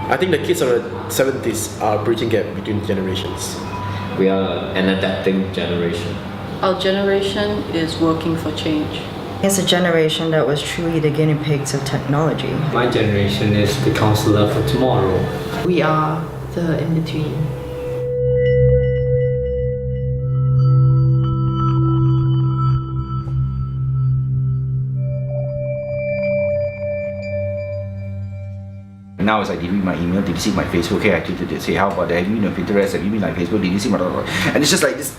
I think the kids of the 70s are bridging gap between generations. We are an adapting generation. Our generation is working for change. It's a generation that was truly the guinea pigs of technology. My generation is the counselor for tomorrow. We are the in-between. Now it's like, did you read my email? Did you see my Facebook? Hey, I tweeted this. Hey, how about that? Have you been on Pinterest? Have you been on Facebook? Did you see my... And it's just like this,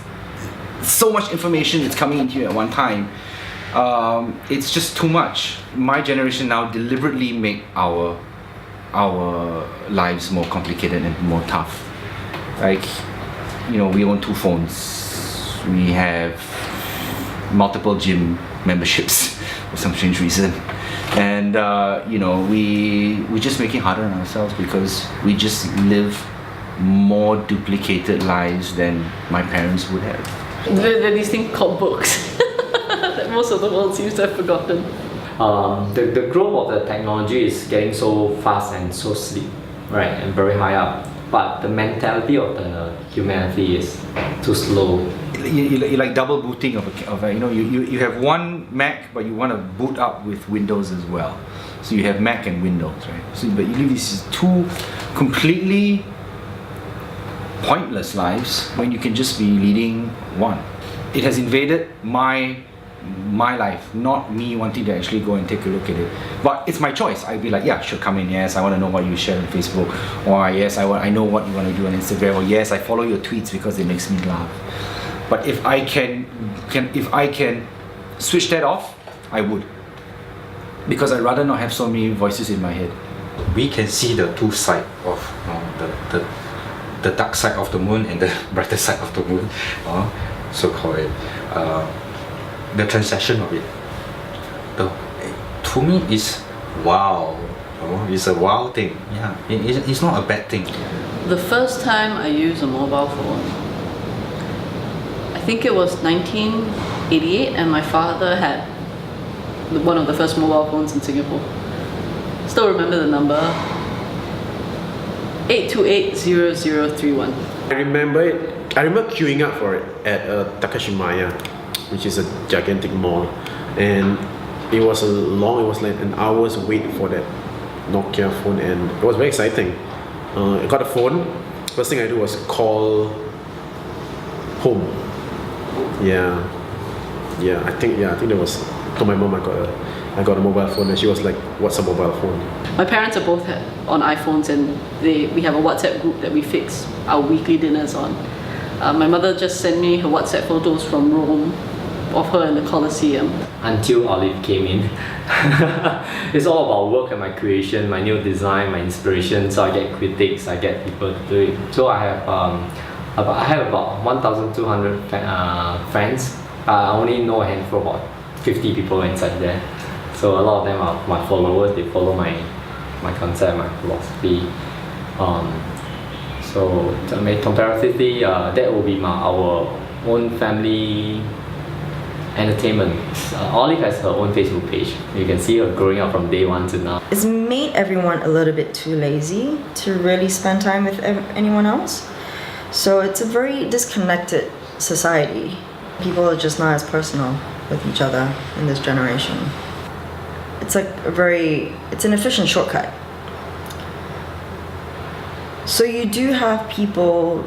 so much information is coming into you at one time. It's just too much. My generation now deliberately make our lives more complicated and more tough. Like, you know, we own 2 phones. We have multiple gym memberships for some strange reason. And you know, we just make it harder on ourselves because we just live more duplicated lives than my parents would have. There are these things called books that most of the world seems to have forgotten. The growth of the technology is getting so fast and so sleek, right, and very high up. But the mentality of the humanity is too slow. You like double booting of a you know, you have one Mac, but you want to boot up with Windows as well. So you have Mac and Windows, right? So but you live these 2 completely pointless lives when you can just be leading one. It has invaded my life, not me wanting to actually go and take a look at it. But it's my choice. I'd be like, yeah, sure, come in. Yes, I want to know what you share on Facebook. Or yes, I know what you want to do on Instagram. Or yes, I follow your tweets because it makes me laugh. But if I can switch that off, I would. Because I'd rather not have so many voices in my head. We can see the 2 sides of the dark side of the moon and the brighter side of the moon, so call it. The transaction of it. To me, is wow. It's a wow thing. Yeah, it's not a bad thing. The first time I used a mobile phone, I think it was 1988, and my father had one of the first mobile phones in Singapore. Still remember the number, 828-0031. I remember it. I remember queuing up for it at Takashimaya, which is a gigantic mall, and it was like an hour's wait for that Nokia phone, and it was very exciting. I got a phone. First thing I do was call home. I think that was. Told my mom I got a mobile phone, and she was like, "What's a mobile phone?" My parents are both on iPhones, and we have a WhatsApp group that we fix our weekly dinners on. My mother just sent me her WhatsApp photos from Rome of her in the Colosseum. Until Olive came in. It's all about work and my creation, my new design, my inspiration. So I get critics, I get people to do it. So I have about 1,200 friends. I only know a handful, about 50 people inside there. So a lot of them are my followers. They follow my concept, my philosophy. So comparatively, that will be our own family entertainment. Olive has her own Facebook page. You can see her growing up from day 1 to now. It's made everyone a little bit too lazy to really spend time with anyone else. So it's a very disconnected society. People are just not as personal with each other in this generation. It's like it's an efficient shortcut. So you do have people,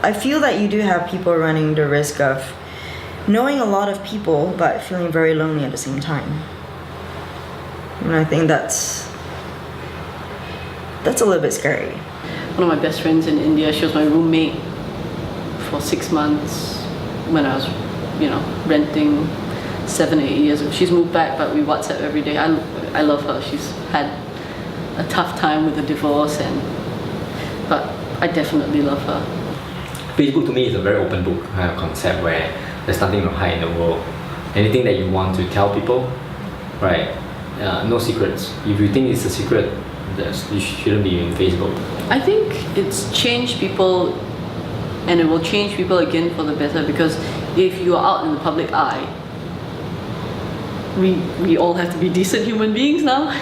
I feel that you do have people running the risk of knowing a lot of people but feeling very lonely at the same time. And I think that's a little bit scary. One of my best friends in India, she was my roommate for 6 months when I was, renting 7 or 8 years ago. She's moved back, but we WhatsApp every day. I love her. She's had a tough time with the divorce, but I definitely love her. Facebook to me is a very open book kind of concept where there's nothing to hide in the world. Anything that you want to tell people, right? No secrets. If you think it's a secret, you shouldn't be in Facebook. I think it's changed people, and it will change people again for the better, because if you are out in the public eye, we all have to be decent human beings now.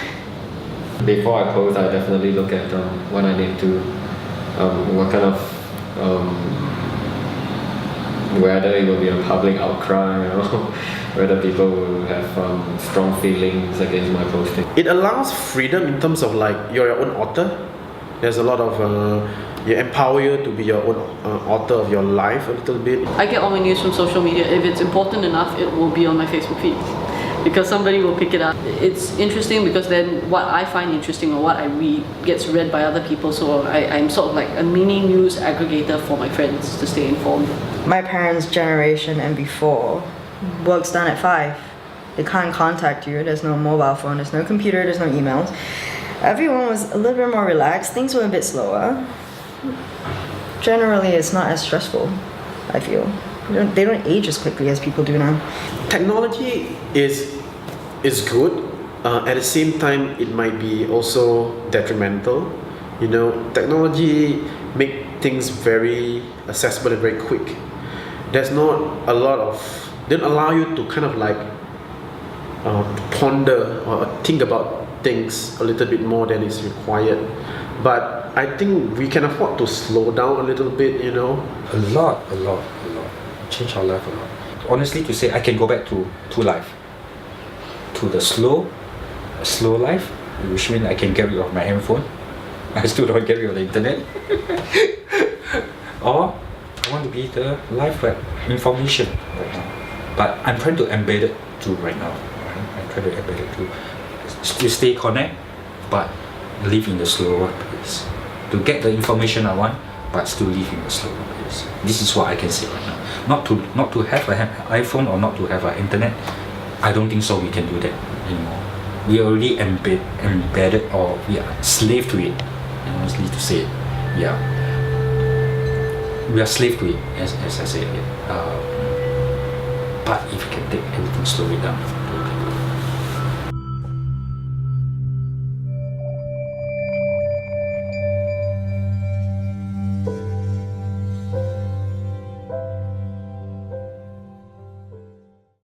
Before I post, I definitely look at what I need to, what kind of, whether it will be a public outcry or whether people will have strong feelings against my posting. It allows freedom in terms of like you're your own author. There's a lot of you empower you to be your own author of your life a little bit. I get all my news from social media. If it's important enough, it will be on my Facebook feed because somebody will pick it up. It's interesting because then what I find interesting or what I read gets read by other people, so I'm sort of like a mini news aggregator for my friends to stay informed. My parents' generation and before, work's done at 5. They can't contact you, there's no mobile phone, there's no computer, there's no emails. Everyone was a little bit more relaxed, things were a bit slower. Generally, it's not as stressful, I feel. They don't age as quickly as people do now. Technology is good. At the same time, it might be also detrimental. You know, technology make things very accessible and very quick. There's not a lot of, they don't allow you to kind of like ponder or think about things a little bit more than is required. But I think we can afford to slow down a little bit, you know. A lot. Change our life a lot. Honestly, to say I can go back to life, to the slow life, which means I can get rid of my handphone. I still don't get rid of the internet. Or I want to be the life web information right now. But I'm trying to embed it too right now. Right? I'm trying to embed it too. To stay connect, but live in the slower pace. To get the information I want, but still live in the slower pace. This is what I can say right now. Not to have an iPhone or not to have an internet. I don't think so. We can do that anymore. We are already embedded, or we are slave to it. Honestly, to say it, yeah. We are slave to it, as I said. But if you can take everything, slow it down.